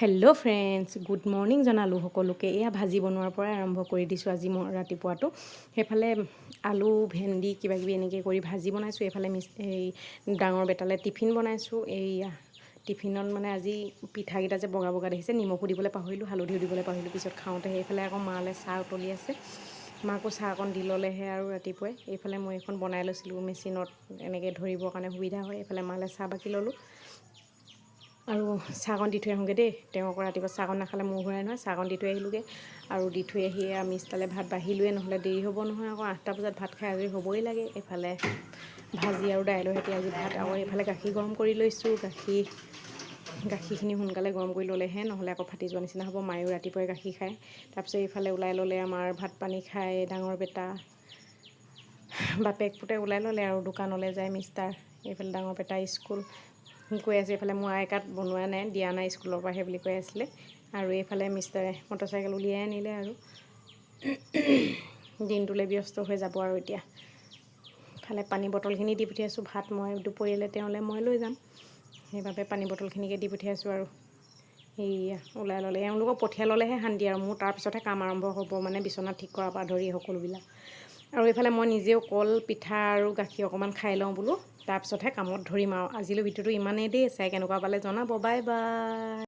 Hello' friends, good morning জনালোঁ সকলোকে। এয়া ভাজি বনোৱাৰ পৰাই আৰম্ভ কৰি দিছোঁ আজি মই ৰাতিপুৱাটো। সেইফালে আলু ভেন্দি কিবাকিবি এনেকৈ কৰি ভাজি বনাইছোঁ। এইফালে এই ডাঙৰ বেটালে টিফিন বনাইছোঁ। এইয়া টিফিনত মানে আজি পিঠাকেইটা যে বগা বগা দেখিছে, নিমখো দিবলৈ পাহৰিলোঁ, হালধিও দিবলৈ পাহৰিলোঁ পিছত খাওঁতে। সেইফালে আকৌ মালৈ চাহ উতলি আছে, মাকো চাহ অকণ দি ল'লেহে আৰু ৰাতিপুৱাই। এইফালে মই এখন বনাই লৈছিলোঁ মেচিনত, এনেকৈ ধৰিবৰ কাৰণে সুবিধা হয়। এইফালে মালৈ চাহ বাকি ল'লোঁ আৰু চাহকণ দি থৈ আহোঁগৈ দেই। তেওঁ আকৌ ৰাতিপুৱা চাহকণ নাখালে মোৰ ঘূৰাই নহয়। চাহকণ দি থৈ আহিলোঁগৈ আৰু দি থৈ আহি আমি তালৈ ভাত বাঢ়িলোৱে, নহ'লে দেৰি হ'ব নহয়। আকৌ 8টা বজাত ভাত খাই আজৰি হ'বই লাগে। এইফালে ভাজি আৰু দাইলৰ সৈতে আজি ভাত, আৰু এইফালে গাখীৰ গৰম কৰি লৈছোঁ। গাখীৰখিনি সোনকালে গৰম কৰি ল'লেহে, নহ'লে আকৌ ফাটি যোৱা নিচিনা হ'ব। মায়েও ৰাতিপুৱাই গাখীৰ খায়। তাৰপিছত এইফালে ওলাই ল'লে আমাৰ ভাত পানী খাই ডাঙৰ বেটা, বাপেক পুতে ওলাই ল'লে আৰু দোকানলৈ যায় মিষ্টাৰ। এইফালে ডাঙৰ বেটা স্কুল কৈ আছে। এইফালে মই আইকাত বনোৱা নাই, দিয়া নাই স্কুলৰ পৰা সেই বুলি কৈ আছিলে। আৰু এইফালে মিষ্টাৰে মটৰচাইকেল উলিয়াই আনিলে আৰু দিনটোলৈ ব্যস্ত হৈ যাব আৰু এতিয়া। ইফালে পানী বটলখিনি দি পঠিয়াইছোঁ। ভাত মই দুপৰীয়ালৈ তেওঁলৈ মই লৈ যাম, সেইবাবে পানী বটলখিনিকে দি পঠিয়াইছোঁ। আৰু সেয়া ওলাই ল'লে, এওঁলোকক পঠিয়াই ল'লেহে শান্তি আৰু মোৰ। তাৰপিছতহে কাম আৰম্ভ হ'ব, মানে বিচনা ঠিক কৰাৰ পৰা ধৰি সকলোবিলাক। আৰু এইফালে মই নিজেও কল পিঠা আৰু গাখীৰ অকণমান খাই লওঁ বোলো, তাৰপিছতহে কামত ধৰিম আৰু। আজিলৈ ভিডিঅ'টো ইমানেই দেই। চাই কেনেকুৱা পালে জনাব। Bye bye.